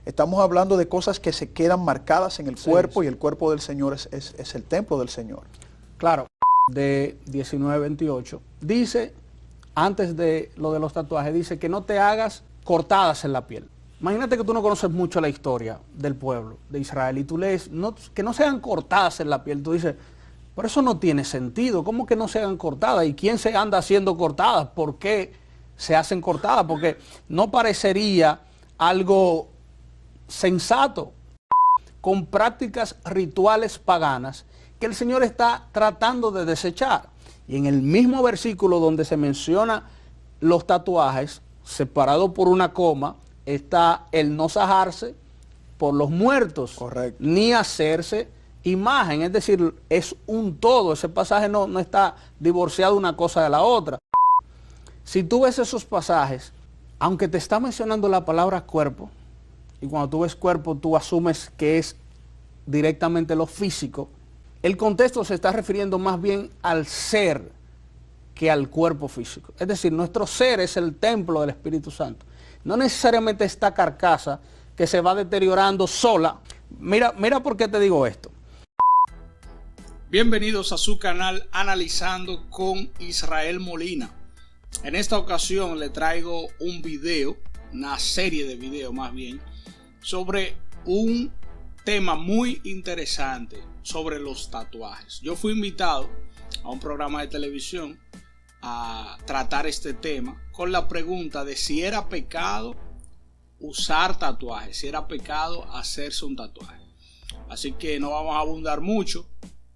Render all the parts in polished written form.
estamos hablando de cosas que se quedan marcadas en el cuerpo, y el cuerpo del Señor es el templo del Señor. Claro, de 19:28, dice, antes de lo de los tatuajes, dice que no te hagas cortadas en la piel. Imagínate que tú no conoces mucho la historia del pueblo de Israel y tú lees que no sean cortadas en la piel. Tú dices, pero eso no tiene sentido. ¿Cómo que no se hagan cortadas? ¿Y quién se anda haciendo cortadas? ¿Por qué se hacen cortadas? Porque no parecería algo sensato, con prácticas rituales paganas que el Señor está tratando de desechar. Y en el mismo versículo donde se menciona los tatuajes, separado por una coma, está el no sajarse por los muertos. Correcto. Ni hacerse imagen, es decir, es un todo. Ese pasaje no está divorciado una cosa de la otra. Si tú ves esos pasajes, aunque te está mencionando la palabra cuerpo, y cuando tú ves cuerpo tú asumes que es directamente lo físico, el contexto se está refiriendo más bien al ser que al cuerpo físico. Es decir, nuestro ser es el templo del Espíritu Santo. No necesariamente esta carcasa que se va deteriorando sola. Mira por qué te digo esto. Bienvenidos a su canal Analizando con Israel Molina. En esta ocasión le traigo un video, una serie de videos más bien, sobre un tema muy interesante sobre los tatuajes. Yo fui invitado a un programa de televisión a tratar este tema con la pregunta de si era pecado usar tatuajes, si era pecado hacerse un tatuaje. Así que no vamos a abundar mucho,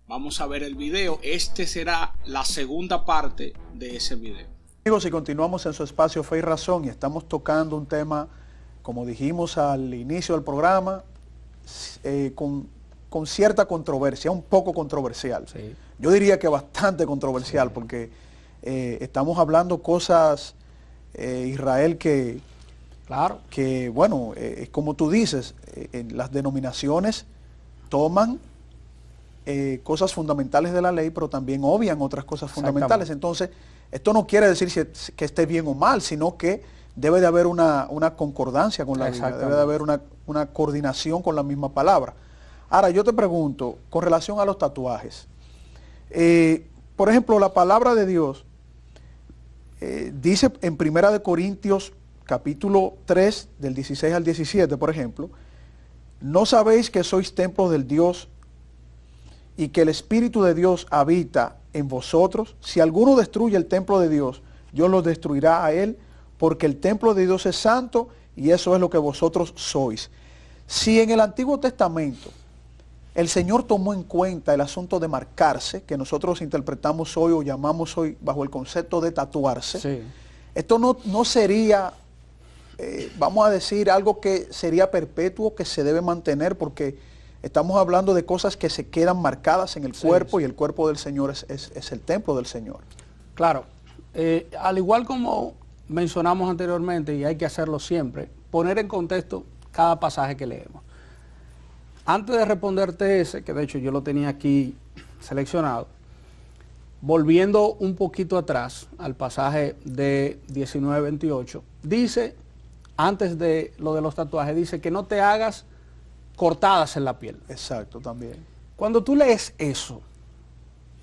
vamos a ver el video. Este será la segunda parte de ese video. Amigos, y continuamos en su espacio Fe y Razón, y estamos tocando un tema, como dijimos al inicio del programa, con cierta controversia, un poco controversial. Sí. Yo diría que bastante controversial, sí, porque estamos hablando cosas, Israel, claro, que bueno, como tú dices, las denominaciones toman cosas fundamentales de la ley, pero también obvian otras cosas fundamentales. Entonces, esto no quiere decir que esté bien o mal, sino que debe de haber una concordancia con la Biblia, debe de haber una coordinación con la misma palabra. Ahora, yo te pregunto, con relación a los tatuajes, por ejemplo, la palabra de Dios dice en 1 Corintios capítulo 3, del 16 al 17, por ejemplo, ¿no sabéis que sois templo del Dios y que el Espíritu de Dios habita en vosotros? Si alguno destruye el templo de Dios, Dios lo destruirá a él, porque el templo de Dios es santo y eso es lo que vosotros sois. Si en el Antiguo Testamento el Señor tomó en cuenta el asunto de marcarse, que nosotros interpretamos hoy o llamamos hoy bajo el concepto de tatuarse, sí, esto no sería, vamos a decir, algo que sería perpetuo, que se debe mantener, porque estamos hablando de cosas que se quedan marcadas en el cuerpo, y el cuerpo del Señor es el templo del Señor. Claro, al igual como mencionamos anteriormente, y hay que hacerlo siempre, poner en contexto cada pasaje que leemos. Antes de responderte ese, que de hecho yo lo tenía aquí seleccionado, volviendo un poquito atrás al pasaje de 19:28, dice, antes de lo de los tatuajes, dice que no te hagas cortadas en la piel. Exacto, también. Cuando tú lees eso,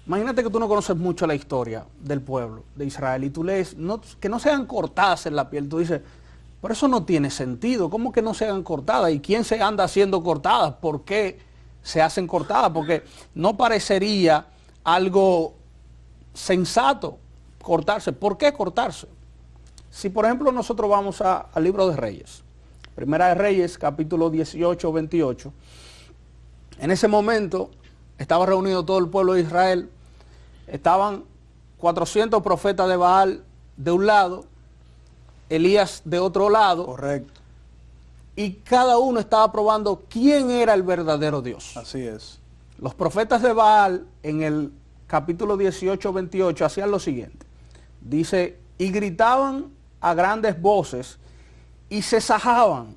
imagínate que tú no conoces mucho la historia del pueblo de Israel y tú lees que no sean cortadas en la piel. Tú dices, pero eso no tiene sentido. ¿Cómo que no se hagan cortadas? ¿Y quién se anda haciendo cortadas? ¿Por qué se hacen cortadas? Porque no parecería algo sensato cortarse. ¿Por qué cortarse? Si por ejemplo nosotros vamos al libro de Reyes, Primera de Reyes, capítulo 18, 28, en ese momento estaba reunido todo el pueblo de Israel, estaban 400 profetas de Baal de un lado, Elías de otro lado. Correcto. Y cada uno estaba probando quién era el verdadero Dios. Así es. Los profetas de Baal en el capítulo 18, 28 hacían lo siguiente. Dice, y gritaban a grandes voces y se sajaban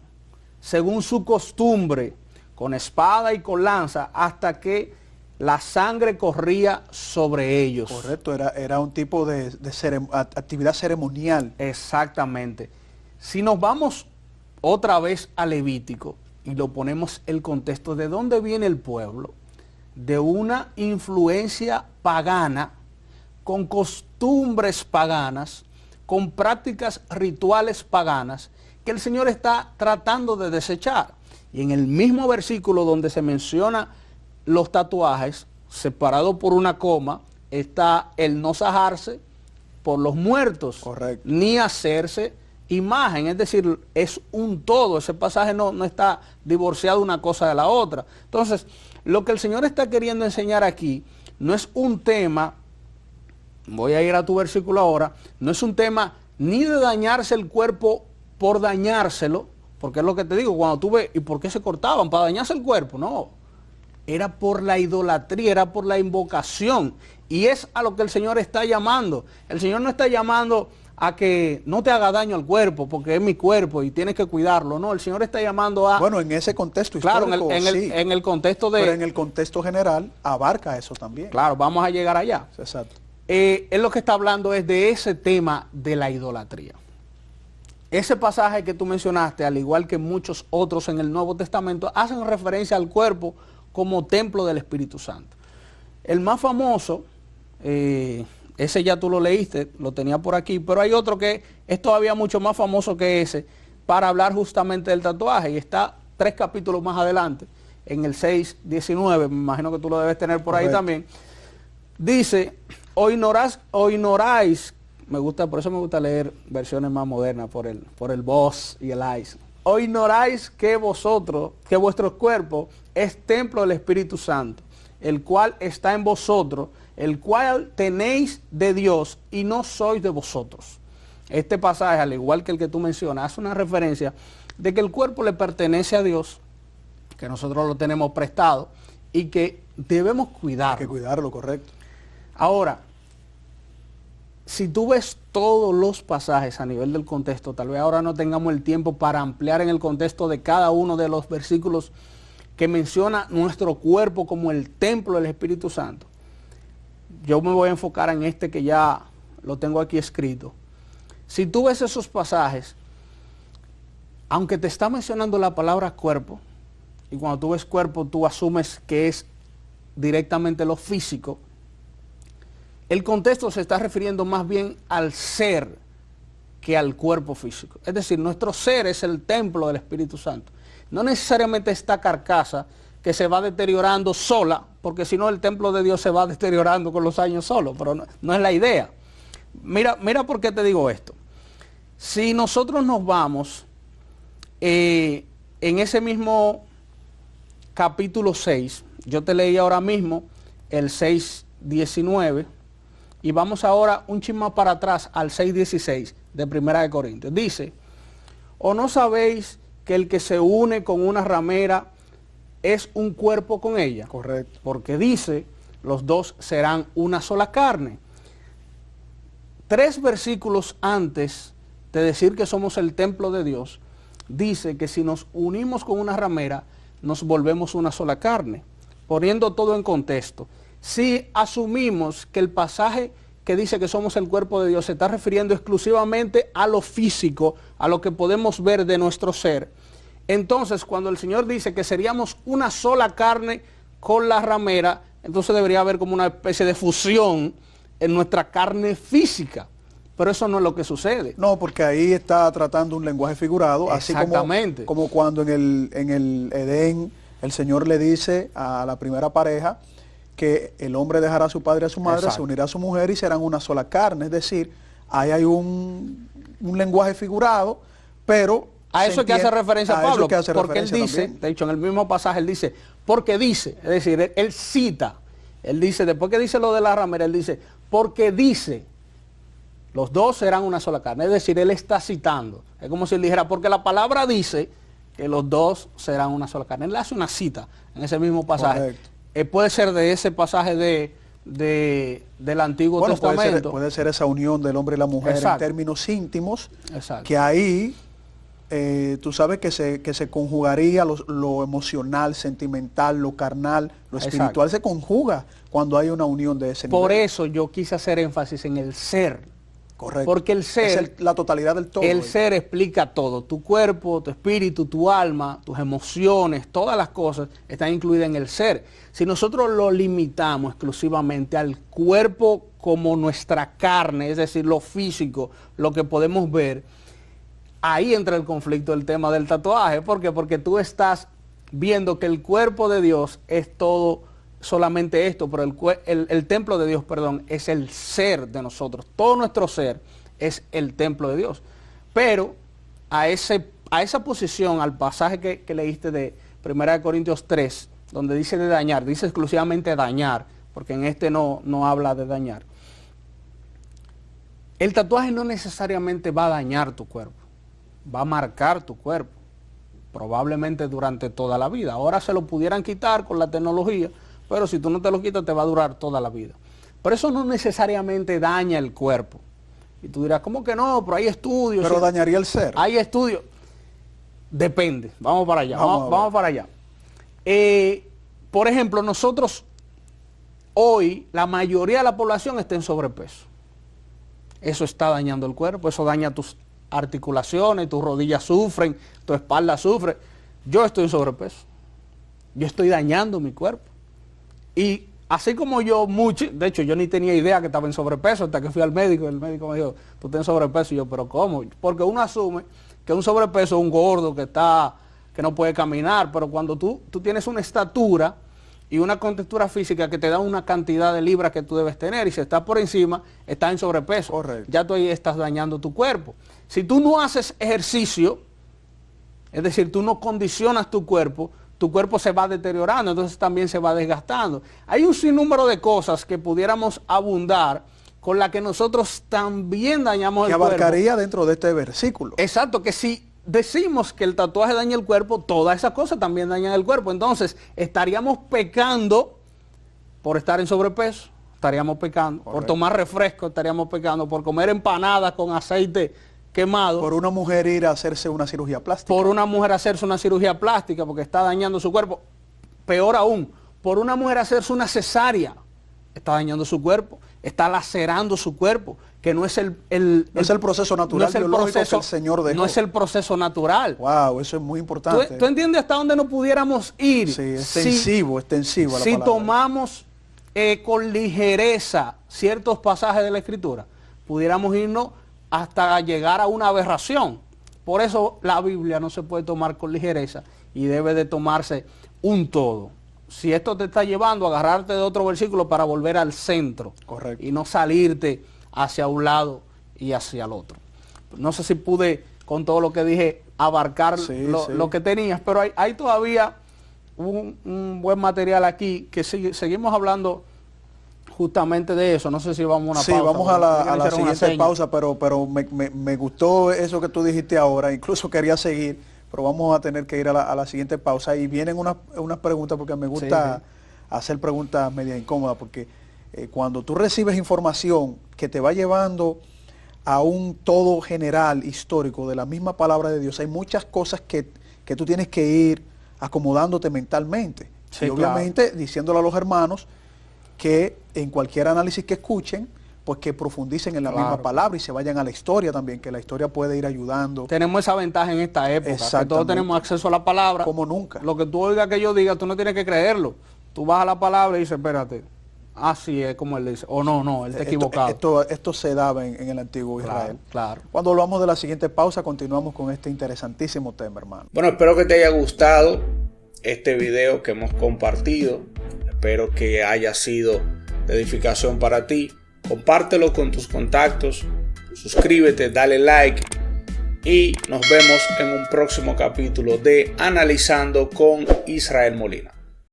según su costumbre con espada y con lanza hasta que la sangre corría sobre ellos. Correcto, era un tipo de actividad ceremonial. Exactamente. Si nos vamos otra vez a Levítico y lo ponemos el contexto de dónde viene el pueblo, de una influencia pagana, con costumbres paganas, con prácticas rituales paganas, que el Señor está tratando de desechar. Y en el mismo versículo donde se menciona los tatuajes, separado por una coma, está el no sajarse por los muertos, correcto, ni hacerse imagen, es decir, es un todo, ese pasaje no está divorciado una cosa de la otra. Entonces, lo que el Señor está queriendo enseñar aquí no es un tema, voy a ir a tu versículo ahora, no es un tema ni de dañarse el cuerpo por dañárselo, porque es lo que te digo, cuando tú ves, ¿y por qué se cortaban? ¿Para dañarse el cuerpo? No, era por la idolatría, era por la invocación, y es a lo que el Señor está llamando. El Señor no está llamando a que no te haga daño al cuerpo, porque es mi cuerpo y tienes que cuidarlo. No, el Señor está llamando a... Bueno, en ese contexto histórico, claro, sí, en el contexto de... pero en el contexto general abarca eso también. Claro, vamos a llegar allá. Exacto. Él lo que está hablando es de ese tema de la idolatría. Ese pasaje que tú mencionaste, al igual que muchos otros en el Nuevo Testamento, hacen referencia al cuerpo como templo del Espíritu Santo. El más famoso... ese ya tú lo leíste, lo tenía por aquí, pero hay otro que es todavía mucho más famoso que ese para hablar justamente del tatuaje, y está 3 capítulos más adelante, en el 6:19, me imagino que tú lo debes tener por ahí también. Dice, o ignoráis, por eso me gusta leer versiones más modernas por el vos y el ais. O ignoráis que vuestro cuerpo es templo del Espíritu Santo, el cual está en vosotros, el cual tenéis de Dios y no sois de vosotros. Este pasaje, al igual que el que tú mencionas, hace una referencia de que el cuerpo le pertenece a Dios, que nosotros lo tenemos prestado y que debemos cuidarlo. Hay que cuidarlo, correcto. Ahora, si tú ves todos los pasajes a nivel del contexto, tal vez ahora no tengamos el tiempo para ampliar en el contexto de cada uno de los versículos que menciona nuestro cuerpo como el templo del Espíritu Santo. Yo me voy a enfocar en este que ya lo tengo aquí escrito. Si tú ves esos pasajes, aunque te está mencionando la palabra cuerpo, y cuando tú ves cuerpo tú asumes que es directamente lo físico, el contexto se está refiriendo más bien al ser que al cuerpo físico. Es decir, nuestro ser es el templo del Espíritu Santo. No necesariamente esta carcasa que se va deteriorando sola, porque si no el templo de Dios se va deteriorando con los años solo, pero no es la idea. Mira por qué te digo esto. Si nosotros nos vamos en ese mismo capítulo 6, yo te leí ahora mismo el 6:19, y vamos ahora un chin más para atrás al 6:16 de Primera de Corintios. Dice, ¿o no sabéis que el que se une con una ramera es un cuerpo con ella? Correcto. Porque dice, los dos serán una sola carne. 3 versículos antes de decir que somos el templo de Dios, dice que si nos unimos con una ramera, nos volvemos una sola carne. Poniendo todo en contexto, si asumimos que el pasaje que dice que somos el cuerpo de Dios se está refiriendo exclusivamente a lo físico, a lo que podemos ver de nuestro ser, entonces cuando el Señor dice que seríamos una sola carne con la ramera, entonces debería haber como una especie de fusión en nuestra carne física. Pero eso no es lo que sucede. No, porque ahí está tratando un lenguaje figurado, así exactamente, como cuando en el Edén el Señor le dice a la primera pareja que el hombre dejará a su padre y a su madre, exacto, se unirá a su mujer y serán una sola carne. Es decir, ahí hay un lenguaje figurado, pero... A eso que hace referencia Pablo, porque él dice, también. De hecho en el mismo pasaje él dice, porque dice, es decir, él cita, él dice, después que dice lo de la ramera, él dice, porque dice, los dos serán una sola carne. Es decir, él está citando, es como si él dijera, porque la palabra dice que los dos serán una sola carne. Él hace una cita en ese mismo pasaje. Puede ser de ese pasaje del Antiguo Testamento. Puede ser esa unión del hombre y la mujer, exacto, en términos íntimos, exacto, que ahí... tú sabes que se conjugaría lo emocional, sentimental, lo carnal, lo espiritual, exacto, se conjuga cuando hay una unión de ese nivel. Por eso yo quise hacer énfasis en el ser Correcto. Porque el ser, es la totalidad del todo. el ser explica todo. Tu cuerpo, tu espíritu, tu alma, tus emociones, todas las cosas están incluidas en el ser. Si nosotros lo limitamos exclusivamente al cuerpo como nuestra carne, es decir, lo físico, lo que podemos ver, ahí entra el conflicto del tema del tatuaje. ¿Por qué? Porque tú estás viendo que el cuerpo de Dios es todo, solamente esto, pero el templo de Dios, perdón, es el ser de nosotros. Todo nuestro ser es el templo de Dios. Pero a esa posición, al pasaje que leíste de 1 Corintios 3, donde dice de dañar, dice exclusivamente dañar, porque en este no habla de dañar. El tatuaje no necesariamente va a dañar tu cuerpo, va a marcar tu cuerpo, probablemente durante toda la vida. Ahora se lo pudieran quitar con la tecnología, pero si tú no te lo quitas te va a durar toda la vida. Pero eso no necesariamente daña el cuerpo. Y tú dirás, ¿cómo que no? Pero hay estudios. Pero dañaría el ser. Hay estudios. Depende. Vamos para allá. Vamos para allá. Por ejemplo, nosotros hoy, la mayoría de la población está en sobrepeso. Eso está dañando el cuerpo, eso daña tus articulaciones, tus rodillas sufren, tu espalda sufre. Yo estoy en sobrepeso. Yo estoy dañando mi cuerpo. Y así como yo, de hecho yo ni tenía idea que estaba en sobrepeso hasta que fui al médico. El médico me dijo, tú estás en sobrepeso. Y yo, ¿pero cómo? Porque uno asume que un sobrepeso es un gordo que no puede caminar. Pero cuando tú tienes una estatura y una contextura física que te da una cantidad de libras que tú debes tener, y si estás por encima, estás en sobrepeso. Correcto. Ya tú ahí estás dañando tu cuerpo. Si tú no haces ejercicio, es decir, tú no condicionas tu cuerpo se va deteriorando, entonces también se va desgastando. Hay un sinnúmero de cosas que pudiéramos abundar con las que nosotros también dañamos el cuerpo. Que abarcaría dentro de este versículo. Exacto, que si decimos que el tatuaje daña el cuerpo, todas esas cosas también dañan el cuerpo. Entonces, estaríamos pecando por estar en sobrepeso, estaríamos pecando. Correcto. Por tomar refresco, estaríamos pecando. Por comer empanadas con aceite quemado. Por una mujer ir a hacerse una cirugía plástica. Por una mujer hacerse una cirugía plástica porque está dañando su cuerpo. Peor aún, por una mujer hacerse una cesárea, está dañando su cuerpo, está lacerando su cuerpo, que no es el proceso natural, no es biológico que el Señor dejó. No es el proceso natural. Wow, eso es muy importante. ¿Tú entiendes hasta dónde no pudiéramos ir? Sí, extensivo la palabra. Si tomamos con ligereza ciertos pasajes de la Escritura, pudiéramos irnos hasta llegar a una aberración. Por eso la Biblia no se puede tomar con ligereza y debe de tomarse un todo. Si esto te está llevando a agarrarte de otro versículo para volver al centro. Correcto. Y no salirte hacia un lado y hacia el otro. No sé si pude, con todo lo que dije, abarcar lo que tenías, pero hay todavía un buen material aquí que seguimos hablando justamente de eso. No sé si vamos a una pausa. Sí, vamos a la siguiente pausa, pero me gustó eso que tú dijiste ahora, incluso quería seguir, pero vamos a tener que ir a la siguiente pausa. Y vienen unas preguntas, porque me gusta hacer preguntas media incómodas, porque cuando tú recibes información que te va llevando a un todo general histórico de la misma palabra de Dios, hay muchas cosas que tú tienes que ir acomodándote mentalmente. Sí, y obviamente diciéndole a los hermanos que en cualquier análisis que escuchen, pues que profundicen en la misma palabra y se vayan a la historia también, que la historia puede ir ayudando. Tenemos esa ventaja en esta época, que todos tenemos acceso a la palabra. Como nunca. Lo que tú oigas que yo diga, tú no tienes que creerlo. Tú vas a la palabra y dices, espérate, así es como él dice. O no, él está equivocado. Esto se daba en el antiguo Israel. Claro. Cuando volvamos de la siguiente pausa, continuamos con este interesantísimo tema, hermano. Bueno, espero que te haya gustado este video que hemos compartido. Espero que haya sido de edificación para ti. Compártelo con tus contactos, suscríbete, dale like y nos vemos en un próximo capítulo de Analizando con Israel Molina.